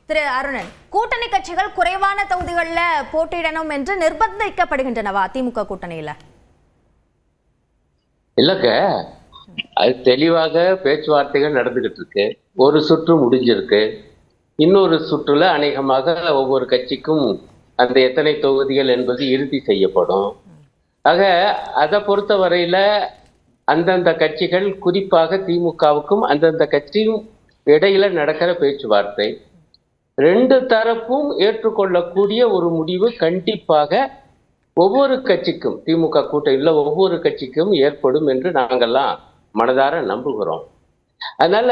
திரு அருணன், கூட்டணி கட்சிகள் குறைவான தொகுதிகளில் போட்டியிடணும் என்று நிர்பந்திக்கப்படுகின்றனவா திமுக கூட்டணியில? இல்லக்க, அது தெளிவாக பேச்சுவார்த்தைகள் நடந்துகிட்டு இருக்கு. ஒரு சுற்று முடிஞ்சிருக்கு. இன்னொரு சுற்றுல அநேகமாக ஒவ்வொரு கட்சிக்கும் அந்த எத்தனை தொகுதிகள் என்பது இறுதி செய்யப்படும். ஆக அதை பொறுத்த வரையில அந்தந்த கட்சிகள், குறிப்பாக திமுகவுக்கும் அந்தந்த கட்சியும் இடையில நடக்கிற பேச்சுவார்த்தை, ரெண்டு தரப்பும் ஏற்றுக்கொள்ளக்கூடிய ஒரு முடிவு கண்டிப்பாக ஒவ்வொரு கட்சிக்கும், திமுக கூட்டணியில் ஒவ்வொரு கட்சிக்கும் ஏற்படும் என்று நாங்கள்லாம் மனதார நம்புகிறோம். அதனால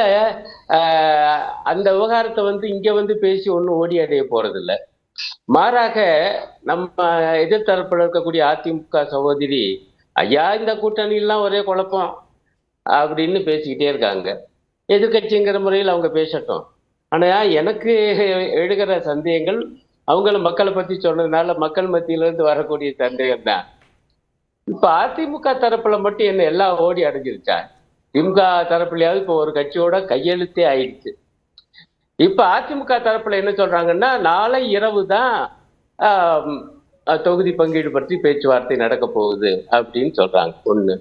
அந்த விவகாரத்தை இங்க பேசி ஒன்றும் ஓடி அடைய போறதில்லை. மாறாக நம்ம எதிர்த்தரப்பில் இருக்கக்கூடிய அதிமுக சகோதரி, ஐயா இந்த கூட்டணியெல்லாம் ஒரே குழப்பம் அப்படின்னு பேசிக்கிட்டே இருக்காங்க. எதிர்கட்சிங்கிற முறையில் அவங்க பேசட்டும். ஆனா எனக்கு எழுகிற சந்தேகங்கள் அவங்கள மக்களை பத்தி சொன்னதுனால மக்கள் மத்தியிலிருந்து வரக்கூடிய சந்தேகம் தான். இப்ப அதிமுக தரப்புல மட்டும் என்ன எல்லாம் ஓடி அடைஞ்சிருச்சா? திமுக தரப்புலையாவது இப்போ ஒரு கட்சியோட கையெழுத்தே ஆயிடுச்சு. இப்ப அதிமுக தரப்புல என்ன சொல்றாங்கன்னா, நாளை இரவு தான் தொகுதி பங்கீடு பற்றி பேச்சுவார்த்தை நடக்க போகுது அப்படின்னு சொல்றாங்க. ஒண்ணு.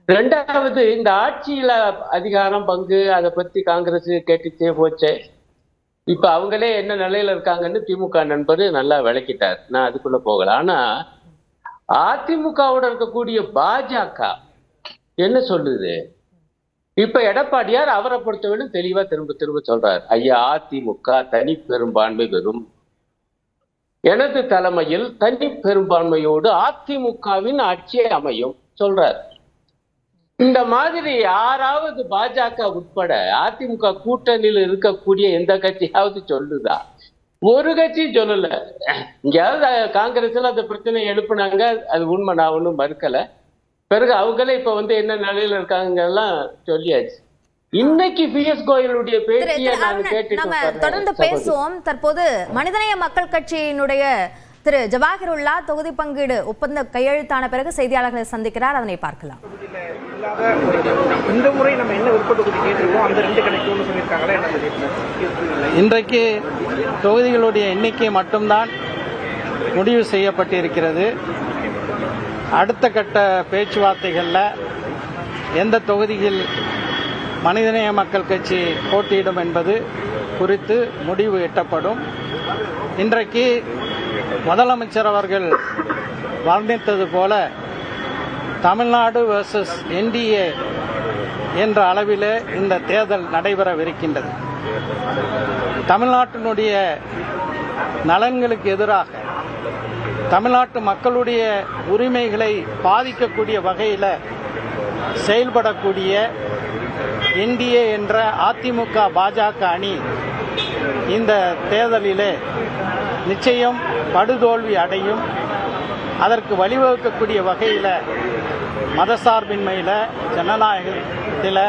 ரெண்டாவது, இந்த ஆட்சியில அதிகாரம் பங்கு அதை பத்தி காங்கிரஸ் கேட்டுச்சே போச்சே. இப்ப அவங்களே என்ன நிலையில இருக்காங்கன்னு திமுக நண்பர் நல்லா விளக்கிட்டார். நான் அதுக்குள்ள போகல. ஆனா அதிமுகவோட இருக்கக்கூடிய பாஜக என்ன சொல்லுது? இப்ப எடப்பாடியார் அவரை பொறுத்தவரை தெளிவா திரும்ப திரும்ப சொல்றாரு, ஐயா அதிமுக தனி பெரும்பான்மை பெறும், எனது தலைமையில் தனி பெரும்பான்மையோடு அதிமுகவின் ஆட்சியை அமையும் சொல்றார். இந்த மாதிரி யாராவது பாஜக உட்பட அதிமுக கூட்டணியில் இருக்கக்கூடிய எந்த கட்சியாவது சொல்லுதா? ஒரு கட்சி சொல்லல. இங்கேயாவது காங்கிரஸ்ல அந்த பிரச்சனை எழுப்புனாங்க, அது உண்மை, நான் ஒன்றும் மறுக்கல. பிறகு அவங்களே இப்ப என்ன நிலையில இருக்காங்க எல்லாம் சொல்லியாச்சு. இன்னைக்கு பிஎஸ் கோயலுடைய பேட்டியை நான் கேட்டு தொடர்ந்து பேசுவோம். தற்போது மனிதநேய மக்கள் கட்சியினுடைய திரு ஜவாஹிருல்லா தொகுதி பங்கீடு ஒப்பந்த கையெழுத்தான பிறகு செய்தியாளர்களை சந்திக்கிறார். அதனை பார்க்கலாம். இந்த முறை நம்ம என்ன உட்பட்டு கேட்டிருக்கோம், அந்த ரெண்டு கணக்கு சொல்லியிருக்காங்களா? இன்றைக்கு தொகுதிகளுடைய எண்ணிக்கை மட்டும்தான் முடிவு செய்யப்பட்டிருக்கிறது. அடுத்த கட்ட பேச்சுவார்த்தைகளில் எந்த தொகுதியில் மனிதநேய மக்கள் கட்சி போட்டியிடும் என்பது குறித்து முடிவு எட்டப்படும். இன்றைக்கு முதலமைச்சர் அவர்கள் வர்ணித்தது போல தமிழ்நாடு வெர்சஸ் என்டிஏ என்ற அளவிலே இந்த தேர்தல் நடைபெறவிருக்கின்றது. தமிழ்நாட்டினுடைய நலன்களுக்கு எதிராக, தமிழ்நாட்டு மக்களுடைய உரிமைகளை பாதிக்கக்கூடிய வகையில் செயல்படக்கூடிய என்டிஏ என்ற அதிமுக பாஜக அணி இந்த தேர்தலிலே நிச்சயம் படுதோல்வி அடையும். அதற்கு வழிவகுக்கக்கூடிய வகையில் மதசார்பின்மையில், ஜனநாயகத்தில்,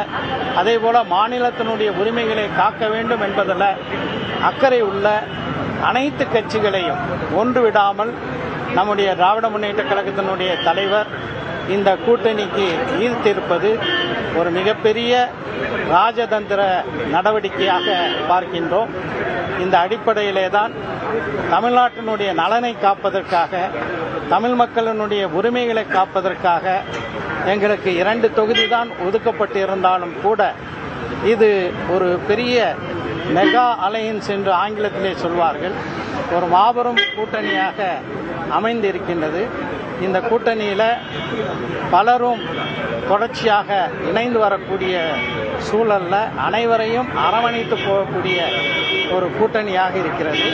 அதே போல மாநிலத்தினுடைய உரிமைகளை காக்க வேண்டும் என்பதில் அக்கறை உள்ள அனைத்து கட்சிகளையும் ஒன்று விடாமல் நம்முடைய திராவிட முன்னேற்ற கழகத்தினுடைய தலைவர் இந்த கூட்டணிக்கு ஈர்த்திருப்பது ஒரு மிகப்பெரிய ராஜதந்திர நடவடிக்கையாக பார்க்கின்றோம். இந்த அடிப்படையிலே தான் தமிழ்நாட்டினுடைய நலனை காப்பதற்காக, தமிழ் மக்களினுடைய உரிமைகளை காப்பதற்காக எங்களுக்கு 2 தொகுதி தான் ஒதுக்கப்பட்டிருந்தாலும் கூட இது ஒரு பெரிய மெகா அலையன்ஸ் என்று ஆங்கிலத்திலே சொல்வார்கள், ஒரு மாபெரும் கூட்டணியாக அமைந்திருக்கின்றது. இந்த கூட்டணியில் பலரும் தொடர்ச்சியாக இணைந்து வரக்கூடிய சூழல்ல அனைவரையும் அரவணைத்து போகக்கூடிய ஒரு கூட்டணியாக இருக்கிறது.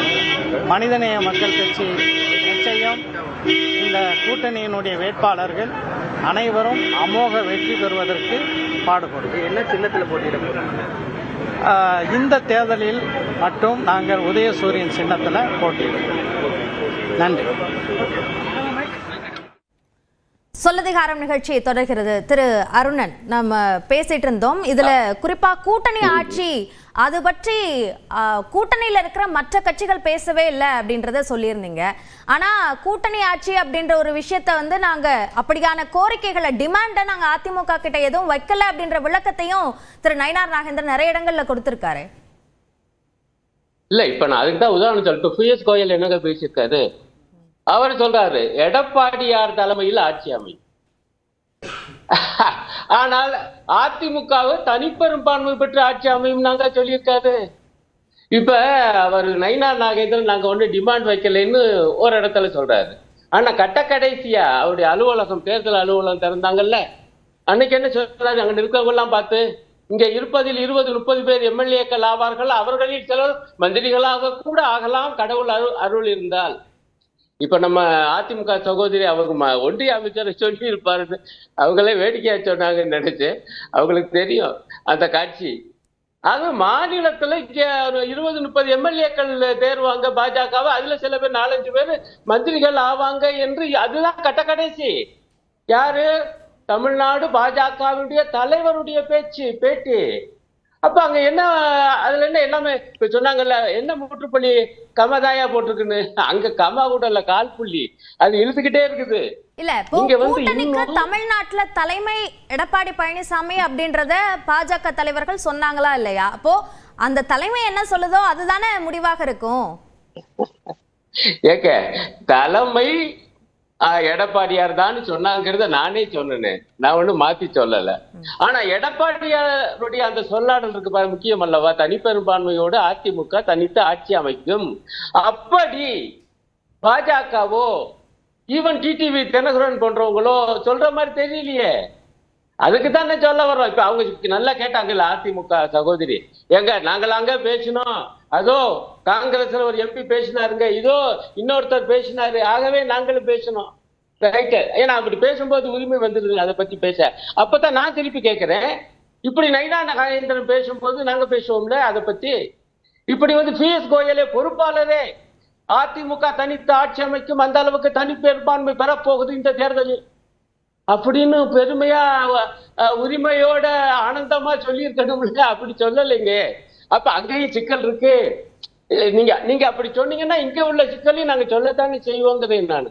மனிதநேய மக்கள் கட்சி நிச்சயம் இந்த கூட்டணியினுடைய வேட்பாளர்கள் அனைவரும் அமோக வெற்றி பெறுவதற்கு பாடுபடும். என்ன சின்னத்தில் போட்டியிட? இந்த தேர்தலில் மட்டும் நாங்கள் உதயசூரியன் சின்னத்தில் போட்டியிடுவோம். நன்றி. சொல்லதிகாரம் நிகழ்ச்சி தொடர்கிறது. திரு அருணன், நம்ம பேசிட்டு இருந்தோம், இதுல குறிப்பா கூட்டணி ஆட்சி அது பற்றி கூட்டணியில இருக்கிற மற்ற கட்சிகள் பேசவே இல்லை அப்படின்றத சொல்லியிருந்தீங்க. ஆனா கூட்டணி ஆட்சி அப்படின்ற ஒரு விஷயத்த நாங்க அப்படியான கோரிக்கைகளை, டிமாண்ட நாங்க அதிமுக கிட்ட எதுவும் வைக்கல அப்படின்ற விளக்கத்தையும் திரு நயினார் நாகேந்திரன் நிறைய இடங்கள்ல கொடுத்திருக்காரு. இல்ல இப்ப நான் அதுக்கு தான் உதாரணம் சொல்லிட்டு பிஎஸ் கோயல் என்னங்க பேசியிருக்காரு. அவர் சொல்றாரு எடப்பாடியார் தலைமையில் ஆட்சி அமையும். ஆனால் அதிமுகவை தனிப்பெரும்பான்மை பெற்று ஆட்சி அமையும் நாங்க சொல்லியிருக்காரு. இப்ப அவர் நயினா நாகேந்திரன் நாங்க ஒண்ணு டிமாண்ட் வைக்கலைன்னு ஒரு இடத்துல சொல்றாரு. ஆனா கடைசியா அவருடைய அலுவலகம் தேர்தல் அலுவலகம் திறந்தாங்கல்ல, அன்னைக்கு என்ன சொல்றாரு, அங்க இருக்கவங்க எல்லாம் பார்த்து இங்க இருப்பதில் 20-30 பேர் எம்எல்ஏக்கள் ஆவார்கள், அவர்களில் சிலர் மந்திரிகளாக கூட ஆகலாம் கடவுள் அருள் இருந்தால். இப்ப நம்ம அதிமுக சகோதரி அவங்க ஒன்றிய அமைச்சரை சொல்லி இருப்பாருன்னு அவங்களே வேடிக்கையா சொன்னாங்கன்னு நினைச்சு அவங்களுக்கு தெரியும் அந்த காட்சி. அது மாநிலத்துல இங்க 20-30 எம்எல்ஏக்கள் தேர்வாங்க பாஜகவை, அதுல சில பேர் 4-5 பேர் மந்திரிகள் ஆவாங்க என்று அதுதான் கடைசி. யாரு? தமிழ்நாடு பாஜகவுடைய தலைவருடைய பேட்டி. அப்ப அங்க என்ன, அதுல என்ன எல்லாமே இப்ப சொன்னாங்கல்ல, என்ன முற்றுப்புள்ளி கமதாயா போட்டிருக்குன்னு, அங்க கமா கூட இல்ல, கால் புள்ளி, அது இழுத்துக்கிட்டே இருக்குது. இல்ல கூட்டணிக்கு தமிழ்நாட்டுல தலைமை எடப்பாடி பழனிசாமி அப்படின்றத பாஜக தலைவர்கள் சொன்னாங்களா இல்லையா? அப்போ அந்த தலைமை என்ன சொல்லுதோ அதுதானே முடிவாக இருக்கும். ஏக்க தலைமை எடப்பாடியார் தான் சொன்னாங்கிறத நானே சொன்னேன், நான் ஒண்ணும் மாத்தி சொல்லல. ஆனா எடப்பாடியாருடைய அந்த சொல்லாடல் இருக்கு பாரு, முக்கியம் அல்லவா? தனிப்பெரும்பான்மையோடு அதிமுக தனித்து ஆட்சி அமைக்கும். அப்படி பாஜகவோ ஈவன் டிடிவி தினகரன் போன்றவங்களோ சொல்ற மாதிரி தெரியலையே. அதுக்கு தான் சொல்ல வர்றோம். இப்ப அவங்க நல்லா கேட்டாங்கல்ல அதிமுக சகோதரி, எங்க நாங்களாங்க பேசினோம், அதோ காங்கிரஸ்ல ஒரு எம்பி பேசினாருங்க, இதோ இன்னொருத்தர் பேசினாரு, ஆகவே நாங்களும் பேசணும். ரைட்டு, ஏன்னா அப்படி பேசும்போது உரிமை வந்துருது அதை பத்தி பேச. அப்பதான் நான் திருப்பி கேட்கிறேன், இப்படி நயினா நாகேந்திரன் பேசும்போது நாங்க பேசுவோம்ல அதை பத்தி. இப்படி பிஎஸ் கோயலே பொறுப்பாளரே அதிமுக தனித்து ஆட்சி அமைக்கும், அந்த அளவுக்கு தனிப்பெரும்பான்மை பெறப்போகுது இந்த தேர்தலில் அப்படின்னு பெருமையா உரிமையோட ஆனந்தமா சொல்லியிருக்கணும்ல, அப்படி சொல்லலைங்க. அப்ப அங்கேயும் சிக்கல் இருக்கு. நீங்க அப்படி சொன்னீங்கன்னா இங்க உள்ள சிக்கலையும் நாங்க சொல்லத்தானே செய்வோங்கிறேன் நான்.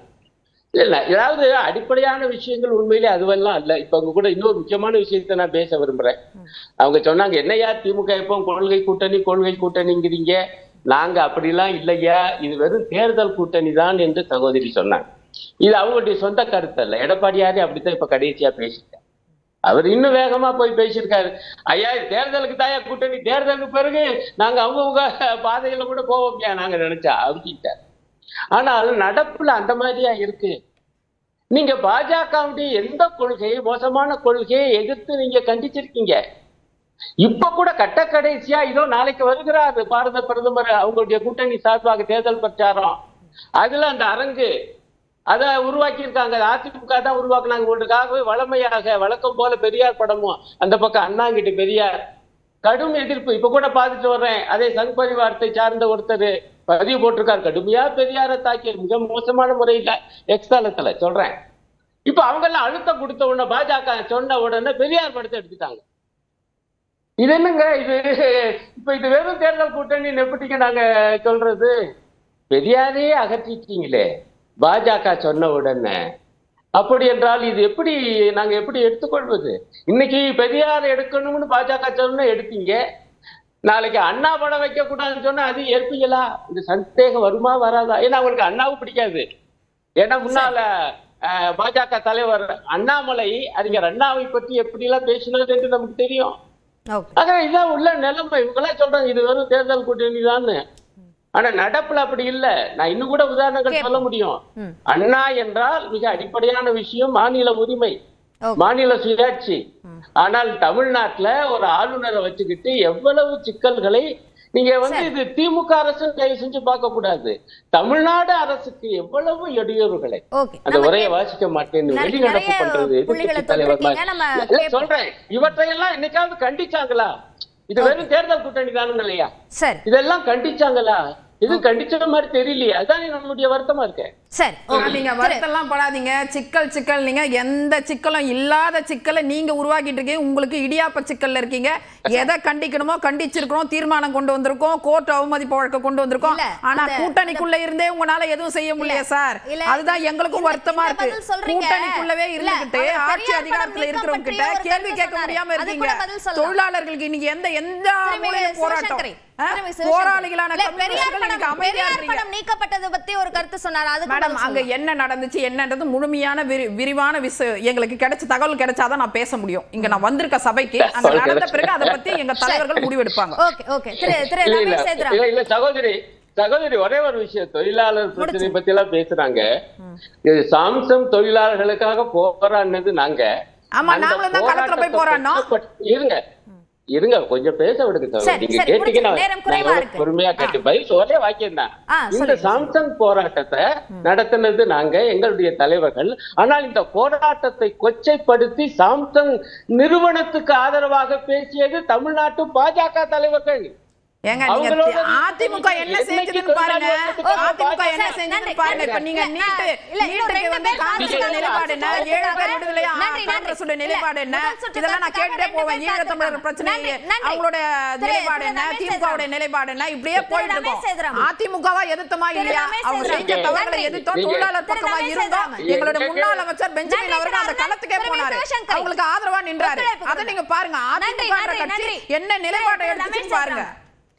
இல்ல ஏதாவது அடிப்படையான விஷயங்கள் உண்மையிலே அதுவெல்லாம் இல்ல. இப்ப அவங்க கூட இன்னொரு முக்கியமான விஷயத்த நான் பேச விரும்புறேன். அவங்க சொன்னாங்க, என்னையா திமுக எப்போ கொள்கை கூட்டணிங்கிறீங்க, நாங்க அப்படிலாம் இல்லையா, இது வெறும் தேர்தல் கூட்டணி தான் என்று சகோதரி சொன்னாங்க. இது அவங்களுடைய சொந்த கருத்து அல்ல. எடப்பாடியாரே அப்படித்தான் இப்ப கடைசியா பேசிட்டார். அவர் இன்னும் வேகமா போய் பேசியிருக்காரு, ஐயா தேர்தலுக்கு தாயா கூட்டணி, தேர்தலுக்கு பிறகு நாங்க அவங்கவுங்க பாதையில கூட போவோம் நாங்க நினைச்சா அப்படின்ட்டார். ஆனால் நடப்புல அந்த மாதிரியா இருக்கு. நீங்க பாஜகவுடைய எந்த கொள்கையை, மோசமான கொள்கையை எதிர்த்து நீங்க கண்டிச்சிருக்கீங்க. இப்ப கூட கடைசியா இதோ நாளைக்கு வருகிறார் பாரத பிரதமர், அவங்களுடைய கூட்டணி சார்பாக தேர்தல் பிரச்சாரம், அதுல அந்த அரங்கு அதை உருவாக்கி இருக்காங்க. அதிமுக தான் உருவாக்குனாங்க. ஒன்றுக்காகவே வளமையாக வழக்கம் போல பெரியார் படமும் அந்த பக்கம் அண்ணாங்கிட்டு பெரியார் கடும் எதிர்ப்பு. இப்ப கூட பார்த்துட்டு வர்றேன், அதே சங் பரிவாரத்தை சார்ந்த ஒருத்தர் பதிவு போட்டிருக்காரு, கடுமையா பெரியாரை தாக்கி மிக மோசமான முறையில எக்ஸ்தலத்துல சொல்றேன். இப்ப அவங்க எல்லாம் அழுத்தம் கொடுத்த உடனே பாஜக சொன்ன உடனே பெரியார் படத்தை எடுத்துட்டாங்க. இது என்னங்க இது? இப்ப இது வெறும் தேர்தல் கூட்டணி எப்படிங்க நாங்க சொல்றது? பெரியாரே அகற்றிட்டீங்களே பாஜக சொன்ன உடனே. அப்படி என்றால் இது எப்படி நாங்க எப்படி எடுத்துக்கொள்வது? இன்னைக்கு பெரியார் எடுக்கணும்னு பாஜக சொன்ன எடுத்தீங்க, நாளைக்கு அண்ணா படம் வைக்க கூடாதுன்னு சொன்னா அது ஏற்பீங்களா? இந்த சந்தேகம் வருமா வராதா? ஏன்னா அவங்களுக்கு அண்ணாவும் பிடிக்காது. ஏன்னா முன்னால பாஜக தலைவர் அண்ணாமலை அறிஞர் அண்ணாவை பற்றி எப்படி எல்லாம் பேசினது என்று நமக்கு தெரியும். ஆக இதான் உள்ள நிலைமை. இவங்கெல்லாம் சொல்றாங்க இது வெறும் தேர்தல் கூட்டணி தான். ஆனா நடப்புல அப்படி இல்ல. நான் இன்னும் கூட உதாரணங்கள் சொல்ல முடியும். அண்ணா என்றால் மிக அடிப்படையான விஷயம் மாநில உரிமை, மாநில சுயாட்சி. ஆனால் தமிழ்நாட்டுல ஒரு ஆளுநரை வச்சுக்கிட்டு எவ்வளவு சிக்கல்களை நீங்க இது திமுக அரசு தயவு செஞ்சு பார்க்க கூடாது. தமிழ்நாடு அரசுக்கு எவ்வளவு இடையூறுகளை, அந்த உரையை வாசிக்க மாட்டேன்னு வெளிநடப்பு பண்றது எதிர்க்கட்சி தலைவர் சொல்றேன். இவற்றையெல்லாம் என்னைக்காவது கண்டிச்சாங்களா? இது வெறும் தேர்தல் கூட்டணி தானுங்க இல்லையா? இதெல்லாம் கண்டிச்சாங்களா? இது கண்டிச்ச மாதிரி தெரியலையே. அதான் நம்மளுடைய வருத்தமா இருக்கு. சரி, நீங்க வருத்தெல்லாம் படாதீங்க. சிக்கல் நீங்க எந்த சிக்கலும் இல்லாத சிக்கலை நீங்க உருவாக்கிட்டு இருக்கீங்க. உங்களுக்கு இடியாப்ப சிக்கல்ல இருக்கீங்க. எதை கண்டிக்கணுமோ கண்டிச்சிருக்கோம், தீர்மானம் கொண்டு வந்திருக்கோம், கோர்ட் அவமதிப்பு வழக்கு கொண்டு வந்திருக்கோம். ஆனா கூட்டணிக்குள்ள இருந்தே உங்களால எதுவும் செய்ய முடியல சார். அதுதான் எங்களுக்கும் வருத்தமா இருக்கு. கூட்டணிக்குள்ளவே இருந்துகிட்டு ஆட்சி அதிகாரத்துல இருக்கிறவங்க கிட்ட கேள்வி கேட்க முடியாம இருக்கீங்க. தொழிலாளர்களுக்கு இன்னைக்கு எந்த மூலையிலும் போராட்டம், போராளிகளான படம் நீக்கப்பட்டது பத்தி ஒரு கருத்து சொன்னார். அது மேடம் அங்க என்ன நடந்துச்சு என்னன்றது முழுமையான விரிவான எங்களுக்கு கிடைச்ச தகவல் கிடைச்சாதான் நான் பேச முடியும். இங்க நான் வந்திருக்க சபைக்கு அங்க நடந்த பிறகு அதை பத்தி எங்க தலைவர்கள் முடிவெடுப்பாங்க. சகோதரி ஒரே ஒரு விஷயம், தொழிலாளர் பிரச்சனை பத்தி எல்லாம் பேசுறாங்க. சாம்சங் தொழிலாளர்களுக்காக போராடினது நாங்க. ஆமா, நாங்களும் தான் களத்துல போய் போராடினோம். இருங்க கொஞ்சம் பேச விடுங்க. நீங்க கேட்டீங்கன்னா பொறுமையா கேட்டு பதில் ஒரே வாக்கியம் தான். இந்த சாம்சங் போராட்டத்தை நடத்தினது நாங்க, எங்களுடைய தலைவர்கள். ஆனால் இந்த போராட்டத்தை கொச்சைப்படுத்தி சாம்சங் நிறுவனத்துக்கு ஆதரவாக பேசியது தமிழ்நாட்டு பாஜக தலைவர்கள். அதிமுக என்ன செஞ்சதுன்னு பாருங்க. அதிமுக என்ன செஞ்சதுன்னு பாருங்க. இப்ப நீங்க நீட்டுக்கு வந்து காங்கிரஸ் நிலைப்பாடு என்ன, 7 பேர் விடுதலை காங்கிரஸோட நிலைப்பாடு என்ன, இதெல்லாம் நான் கேட்டுட்டே போவேன். ஈழத்தமிழர் பிரச்சனை அவங்களோட நிலைப்பாடு என்ன, திமுகவோட நிலைப்பாடு என்ன, இப்படியே போயிட்டு இருக்கோம். அதிமுகவா எதிர்த்தமா இல்லையா? அவங்க செஞ்ச தவறுகளை எதிர்த்தோம், தொழிலாளர் பக்கமா இருந்தோம். எங்களோட முன்னாள் அமைச்சர் பெஞ்சமின் அவர்கள் அந்த களத்துக்கே போனாரு, அவங்களுக்கு ஆதரவா நின்றாரு. அதை நீங்க பாருங்க. அதிமுக கட்சி என்ன நிலைப்பாட்டை எடுத்துச்சு பாருங்க.